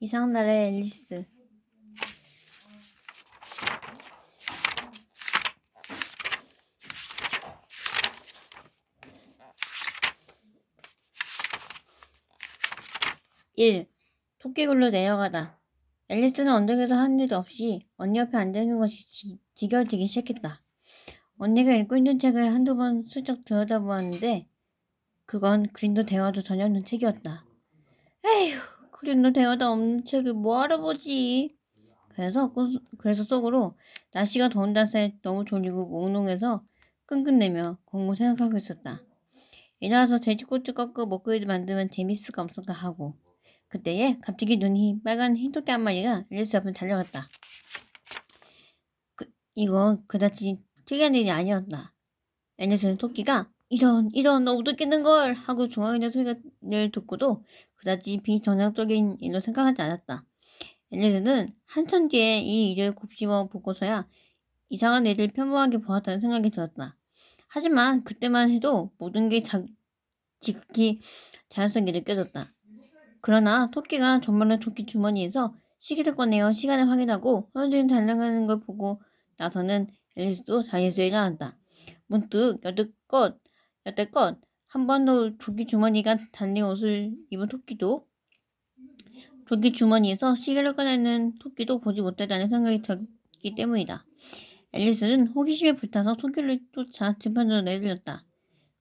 이상한 나라의 앨리스. 일. 토끼굴로 내려가다. 앨리스는 언덕에서 하는 일도 없이 언니 옆에 앉아있는 것이 지겨워지기 시작했다. 언니가 읽고 있는 책을 한두 번 슬쩍 들여다보았는데 그건 그림도 대화도 전혀 없는 책이었다. 에휴, 그림도 대화도 없는 책을 뭐하러 보지? 그래서 속으로 날씨가 더운 탓에 너무 졸리고 몽롱해서 끙끙대며 공부 생각하고 있었다. 일어나서 돼지꼬치 꺾어 먹거리를 만들면 재밌을까 없을까 하고 그때에 갑자기 눈이 빨간 흰토끼 한 마리가 앨리스 앞에 달려갔다. 이건 그다지 특이한 일이 아니었다. 앨리스는 토끼가 이런 너무 웃기는걸 하고 중얼이는 소리를 듣고도 그다지 비정상적인 일로 생각하지 않았다. 앨리스는 한참 뒤에 이 일을 곱씹어 보고서야 이상한 일을 평범하게 보았다는 생각이 들었다. 하지만 그때만 해도 모든 게 지극히 자연스럽게 느껴졌다. 그러나 토끼가 정말로 토끼 주머니에서 시계를 꺼내어 시간을 확인하고 현지인 달려가는 걸 보고 나서는 앨리스도 자리에서 일어난다. 문득 여태껏 한 번도 토끼 주머니가 달린 옷을 입은 토끼도 토끼 주머니에서 시계를 꺼내는 토끼도 보지 못했다는 생각이 들기 때문이다. 앨리스는 호기심에 불타서 토끼를 쫓아 들판으로 내달렸다.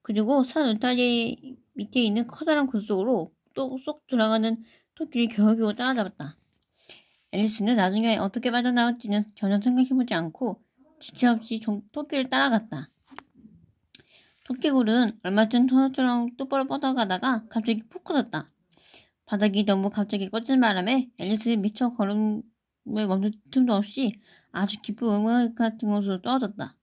그리고 산 울타리 밑에 있는 커다란 굴 속으로 또 쏙 들어가는 토끼를 겨우겨우 따라잡았다. 앨리스는 나중에 어떻게 빠져나올지는 전혀 생각해보지 않고 지체 없이 토끼를 따라갔다. 토끼굴은 얼마 전 터널처럼 똑바로 뻗어가다가 갑자기 푹 커졌다. 바닥이 너무 갑자기 꺼진 바람에 앨리스는 미처 걸음을 멈출 틈도 없이 아주 깊은 우물 같은 곳으로 떨어졌다.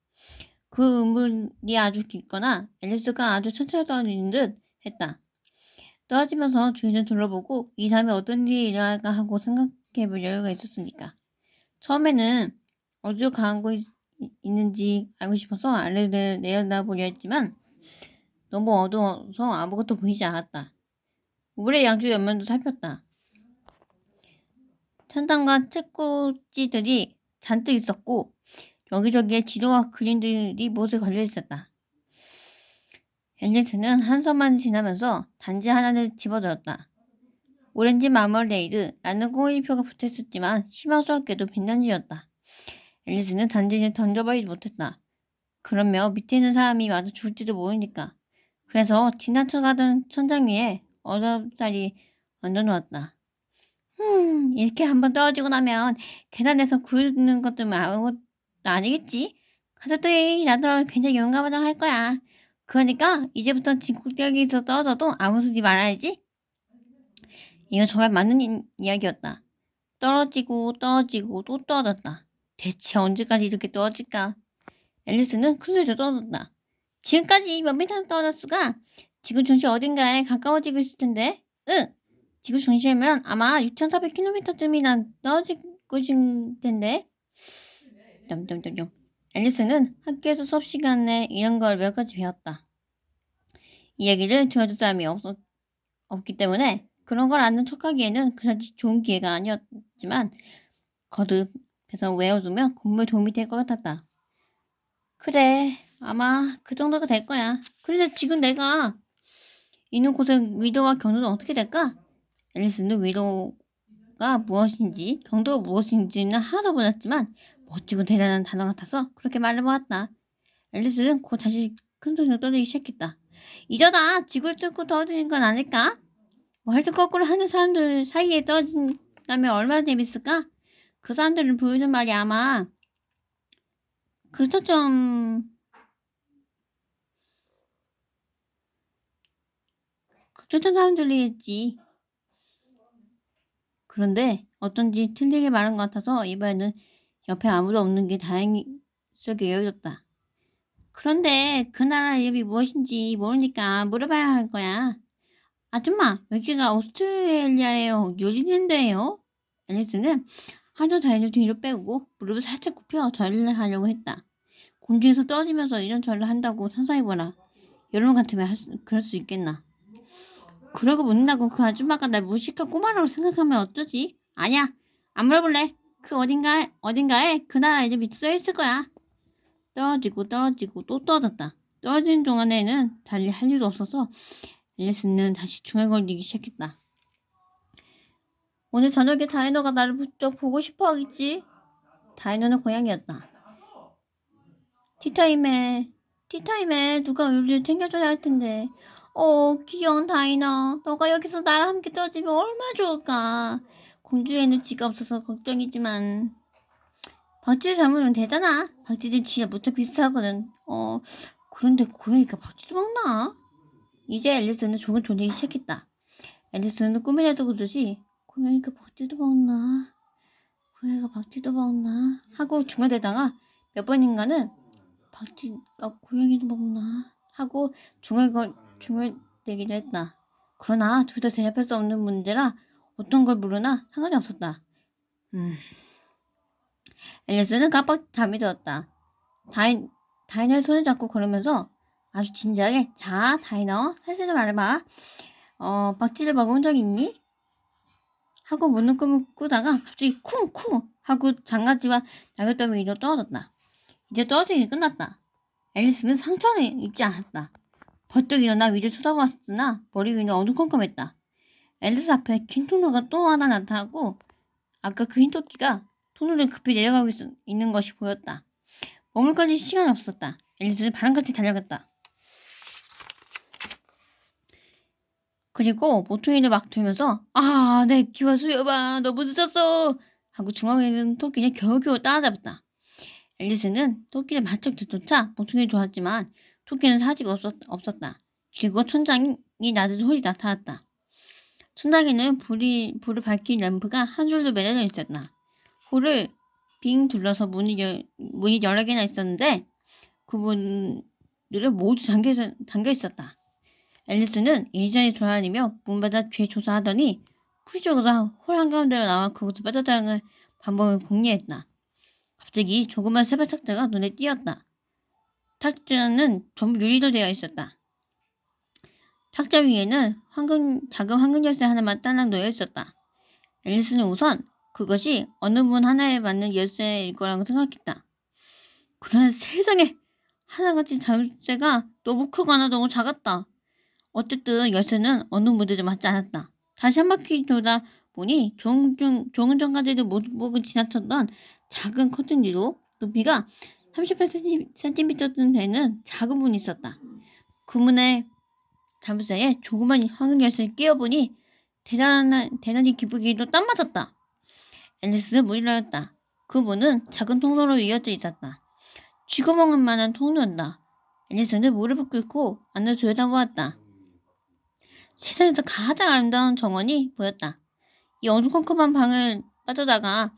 그 우물이 아주 깊거나 앨리스가 아주 천천히 떨어지는 듯 했다. 떨어지면서 주위를 둘러보고 이 다음에 어떤 일이 일어날까 하고 생각해볼 여유가 있었으니까. 처음에는 어디로 가고 있는지 알고 싶어서 아래를 내려다보려 했지만 너무 어두워서 아무것도 보이지 않았다. 우물의 양쪽 옆면도 살폈다. 천장과 책꽂이들이 잔뜩 있었고 여기저기에 지도와 그림들이 못에 걸려 있었다. 앨리스는 한섬만 지나면서 단지 하나를 집어들었다. 오렌지 마멀레이드라는 꼬리표가 붙어있었지만 희망스럽게도 빈단지였다. 앨리스는 단지를 던져버리지 못했다. 그러며 밑에 있는 사람이 맞아 죽을지도 모르니까. 그래서 지나쳐가던 천장 위에 얼음살이 얹어놓았다. 이렇게 한번 떨어지고 나면 계단에서 구르는 것들은 아무것도 아니겠지? 가족들이 나도 굉장히 용감하다 할 거야. 그러니까 이제부터 진국대기에서 떨어져도 아무 소리 말아야지. 이건 정말 맞는 이야기였다. 떨어지고 또 떨어졌다. 대체 언제까지 이렇게 떨어질까? 앨리스는 큰 소리로 떨어졌다. 지금까지 몇 미터 떨어졌을까? 지구 중심 어딘가에 가까워지고 있을 텐데. 응! 지구 중심이면 아마 6,400km쯤이나 떨어질 곳인 텐데. 점점점점. 앨리스는 학교에서 수업 시간에 이런 걸 몇 가지 배웠다. 이야기를 들어줄 사람이 없기 때문에 그런 걸 아는 척하기에는 그다지 좋은 기회가 아니었지만 거듭해서 외워두면 공부에 도움이 될 것 같았다. 그래, 아마 그 정도가 될 거야. 그런데 지금 내가 있는 곳의 위도와 경도는 어떻게 될까? 앨리스는 위도가 무엇인지 경도가 무엇인지는 하나도 몰랐지만 멋지고 대단한 단어 같아서 그렇게 말해보았다. 앨리스는 곧 다시 큰 소리로 떠들기 시작했다. 이러다 지구를 뚫고 떨어지는 건 아닐까? 월드 거꾸로 하는 사람들 사이에 떨어진다면 얼마나 재밌을까? 그 사람들을 보이는 말이 아마 그저 좀 극적한 사람들이겠지. 그런데 어쩐지 틀리게 말한 것 같아서 이번에는 옆에 아무도 없는 게 다행스럽게 여겨졌다. 그런데 그 나라 이름이 무엇인지 모르니까 물어봐야 할 거야. 아줌마, 여기가 오스트레일리아예요? 뉴질랜드예요? 앨리스는 한쪽 다리를 뒤로 빼고 무릎을 살짝 굽혀 절을 하려고 했다. 공중에서 떨어지면서 이런저런 한다고 상상해보라. 여러분 같으면 그럴 수 있겠나? 그러고 묻는다고 그 아줌마가 날 무식한 꼬마라고 생각하면 어쩌지? 아니야. 안 물어볼래. 그 어딘가에 그 나라 이름이 써있을 거야. 떨어지고 또 떨어졌다. 떨어지는 동안에는 달리 할 일도 없어서 앨리스는 다시 중얼거리기 시작했다. 오늘 저녁에 다이너가 나를 부쩍 보고 싶어 하겠지? 다이너는 고양이였다. 티타임에 누가 우리를 챙겨줘야 할 텐데. 귀여운 다이너. 너가 여기서 나랑 함께 떨어지면 얼마나 좋을까. 공주에는 지가 없어서 걱정이지만. 박쥐를 잡으면 되잖아. 박쥐들 진짜 무척 비슷하거든. 그런데 고양이가 박쥐도 먹나? 이제 앨리스는 조금 졸리기 시작했다. 앨리스는 꿈에라도 그러듯이 고양이가 박쥐도 먹나 하고 중얼대다가 몇 번인가는 박쥐가 고양이도 먹나 하고 중얼대기도 했다. 그러나 둘 다 대답할 수 없는 문제라 어떤 걸 물으나 상관이 없었다. 앨리스는 깜빡 잠이 들었다. 다이너의 손을 잡고 걸으면서 아주 진지하게 자 다이너 살살 말해봐. 박쥐를 먹은 적 있니? 하고 묻는 꿈을 꾸다가 갑자기 쿵쿵 하고 장가지와 낙엽더미 위로 떨어졌다. 이제 떨어지는 일이 끝났다. 앨리스는 상처는 입지 않았다. 벌떡 일어나 위를 쳐다보았으나 머리 위는 어두컴컴했다. 앨리스 앞에 긴 통로가 또 하나 나타나고 아까 그 흰 토끼가 통로를 급히 내려가고 있는 것이 보였다. 머물거릴 시간이 없었다. 앨리스는 바람같이 달려갔다. 그리고 모퉁이를 막 들면서 내 귀와 수여봐 너무 늦었어 하고 중앙에 있는 토끼를 겨우겨우 따라잡았다. 앨리스는 토끼를 바짝 뒤쫓아 모퉁이를 도왔지만 토끼는 사지가 없었다. 그리고 천장이 낮은 홀이 나타났다. 천장에는 불을 밝힌 램프가 한 줄로 매달려 있었다. 홀을 빙 둘러서 문이 여러 개나 있었는데 그 문들은 모두 잠겨 있었다. 앨리스는 이리저리 돌아다니며 문마다 죄 조사하더니 풀쪽으로 홀 한가운데로 나와 그곳을 빠져나가는 방법을 궁리했다. 갑자기 조그만 새벽 탁자가 눈에 띄었다. 탁자는 전부 유리로 되어 있었다. 탁자 위에는 작은 황금 열쇠 하나만 딸랑 놓여 있었다. 앨리스는 우선 그것이 어느 문 하나에 맞는 열쇠일 거라고 생각했다. 그러나 세상에 하나같이 열쇠가 너무 크거나 너무 작았다. 어쨌든 열쇠는 어느 문에도 맞지 않았다. 다시 한 바퀴 돌다 보니 좋은 전까지도 못 보고 지나쳤던 작은 커튼 뒤로 높이가 38cm 되는 작은 문이 있었다. 그 문의 자물쇠에 조그만 황금 열쇠를 끼워보니 대단히 기쁘기도 딱 맞았다. 앨리스는 문을 열었다. 그 문은 작은 통로로 이어져 있었다. 쥐구멍 만한 통로였다. 앨리스는 무릎을 꿇고 안을 들여다보았다. 세상에서 가장 아름다운 정원이 보였다. 이 어두컴컴한 방을 빠져다가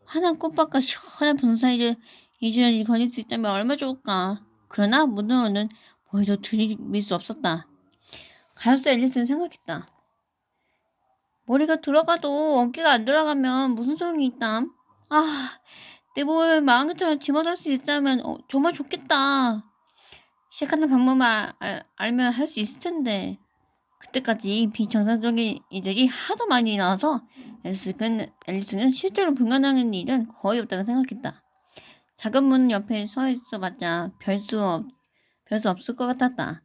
환한 꽃밭과 시원한 분사이를 이리저리 거닐 수 있다면 얼마나 좋을까. 그러나 문으로는 머리도 들이밀 수 없었다. 가엾은 앨리스는 생각했다. 머리가 들어가도 어깨가 안 들어가면 무슨 소용이 있담? 내 몸을 마음처럼 집어넣을 수 있다면 정말 좋겠다. 시작하는 방법만 알면 할 수 있을 텐데. 그때까지 비정상적인 일들이 하도 많이 나와서 앨리스는 실제로 불가능한 일은 거의 없다고 생각했다. 작은 문 옆에 서 있어봤자 별 수 없을 것 같았다.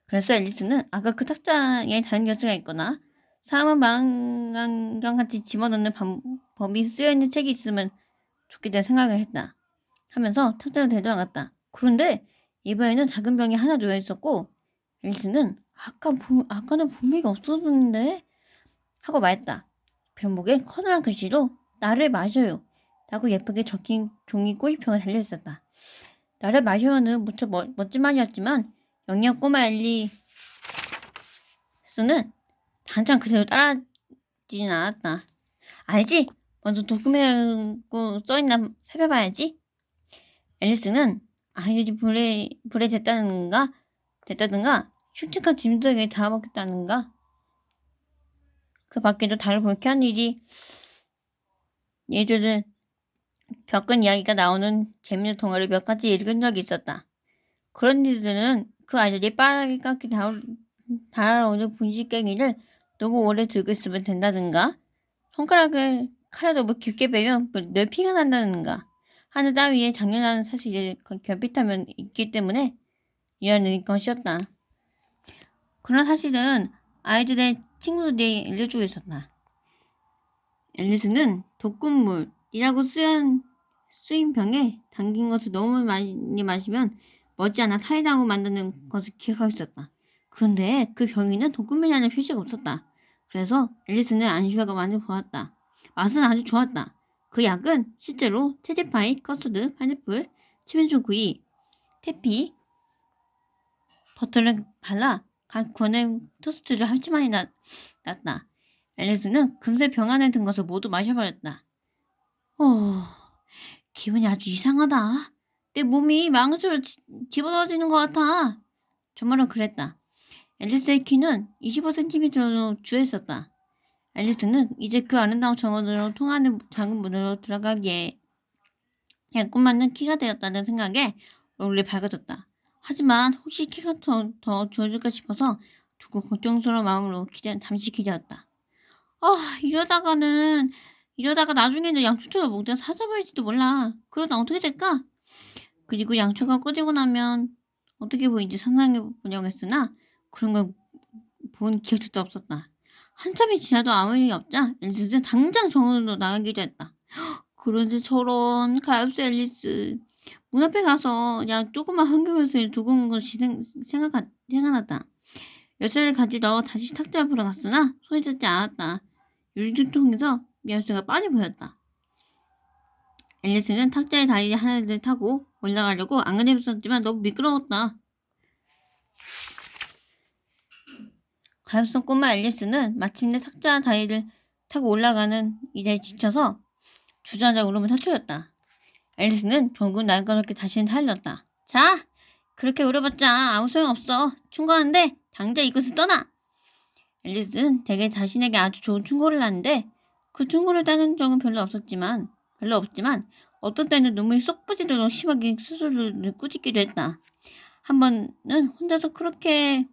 그래서 앨리스는 아까 그 탁자에 다른 열쇠가 있거나 사람을 망원경같이 집어넣는 방법이 쓰여있는 책이 있으면 좋겠다는 생각을 했다. 하면서 탁자를 되돌아갔다. 그런데 이번에는 작은 병이 하나 놓여있었고 앨리스는 아까는 분명히 없었는데 하고 말했다. 병목에 커다란 글씨로 나를 마셔요 라고 예쁘게 적힌 종이 꼬리표가 달려있었다. 나를 마셔요는 무척 멋진 말이었지만 영리한 꼬마 앨리스는 당장 그대로 따라지진 않았다. 알지? 먼저 도금해고 써있나 살펴봐야지. 앨리스는 아이들이 불에 됐다든가 흉측한 짐승에게 잡아먹겠다는가? 그 밖에도 다른 불쾌한 얘들은 겪은 이야기가 나오는 재미있는 동화를 몇 가지 읽은 적이 있었다. 그런 일들은 그 아이들이 빠르게 깎이 달아오는 분식갱이를 너무 오래 들고 있으면 된다든가 손가락을 칼을 너무 깊게 베면 뇌 피가 난다는가. 하늘 따위에 당연한 사실이 결핍하면 있기 때문에 이러는 것이었다. 그런 사실은 아이들의 친구들이 알려주고 있었다. 앨리스는 독극물이라고 쓰인 병에 담긴 것을 너무 많이 마시면 머지않아 사이다하고 만드는 것을 기억하고 있었다. 그런데 그 병에는 독극물이라는 표시가 없었다. 그래서 앨리스는 안심하고 많이 보았다. 맛은 아주 좋았다. 그 약은 실제로 테디파이, 커스드, 파인애플, 치면조 구이, 태피, 버터를 발라 각 권의 토스트를 한치만이 났다. 앨리스는 금세 병 안에 든 것을 모두 마셔버렸다. 기분이 아주 이상하다. 내 몸이 망치로 집어넣어지는 것 같아. 정말로 그랬다. 앨리스의 키는 25cm로 주했었다. 앨리스는 이제 그 아름다운 정원으로 통하는 작은 문으로 들어가기에 꿈맞는 키가 되었다는 생각에 얼굴이 밝아졌다. 하지만 혹시 키가 더 좋아질까 싶어서 두고 걱정스러운 마음으로 잠시 기다렸다. 이러다가 나중에는 양초처럼 먹다 사자버릴지도 몰라. 그러다 어떻게 될까? 그리고 양초가 꺼지고 나면 어떻게 보이는지 상상해보려고 했으나 그런 걸 본 기억도 없었다. 한참이 지나도 아무 일이 없자 앨리스는 당장 정원으로 나가기로 했다. 그런데 저런 가엾 앨리스. 문 앞에 가서 그냥 조그만 한겨울을 두고 온 것이 생각났다. 열쇠를 가지러 다시 탁자 앞으로 갔으나 손이 닿지 않았다. 유리통에서 열쇠가 빠져 보였다. 앨리스는 탁자의 다리 하나를 타고 올라가려고 안간힘을 썼지만 너무 미끄러웠다. 가엾은 꼬마 앨리스는 마침내 탁자 다리를 타고 올라가는 일에 지쳐서 주저앉아 울음을 터뜨렸다. 앨리스는 종군 날카롭게 다시 달렸다. 자, 그렇게 울어봤자 아무 소용없어. 충고하는데 당장 이곳을 떠나. 앨리스는 대개 자신에게 아주 좋은 충고를 하는데 그 충고를 따른 적은 별로 없지만 어떤 때는 눈물이 쏙 빠지도록 심하게 스스로를 꾸짖기도 했다. 한 번은 혼자서 크로케를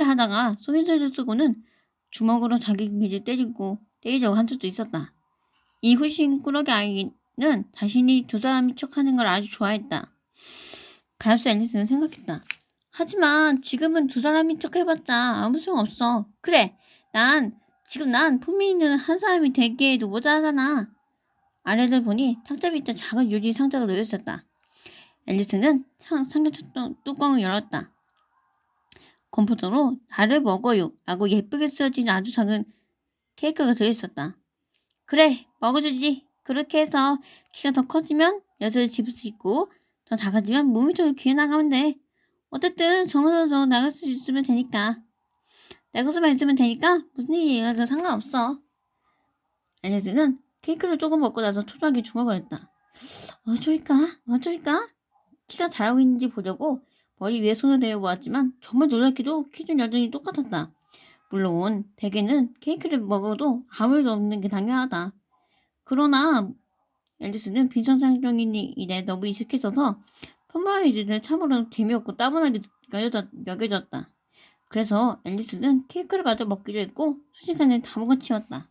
하다가 속임수를 쓰고는 주먹으로 자기 귀를 때리려고 한 적도 있었다. 이 후신 꾸러기 아이는 자신이 두 사람인 척하는 걸 아주 좋아했다. 가엾 앨리스는 생각했다. 하지만 지금은 두 사람인 척 해봤자 아무 소용없어. 그래, 지금 난 품위 있는 한 사람이 되기에도 모자라잖아. 아래를 보니 탁자 밑에 작은 유리 상자가 놓여있었다. 앨리스는 상자 뚜껑을 열었다. 컴퓨터로 나를 먹어요 라고 예쁘게 쓰여진 아주 작은 케이크가 들어있었다. 그래, 먹어주지. 그렇게 해서 키가 더 커지면 엿을 집을 수 있고 더 작아지면 몸이 더 귀에 나가면 돼. 어쨌든 정원으로 나갈 수 있으면 되니까. 내 것만 있으면 되니까 무슨 일이 일어나도 상관없어. 앨리스는 케이크를 조금 먹고 나서 초조하게 중얼거렸다. 어쩔까? 키가 자라고 있는지 보려고 머리 위에 손을 대어보았지만 정말 놀랍게도 키는 여전히 똑같았다. 물론 대개는 케이크를 먹어도 아무 일도 없는 게 당연하다. 그러나 앨리스는 빈정상적인 일에 너무 익숙해져서 평범한 일들은 참으로 재미없고 따분하게 여겨졌다. 그래서 앨리스는 케이크를 마저 먹기로 했고 순식간에 다 먹어치웠다.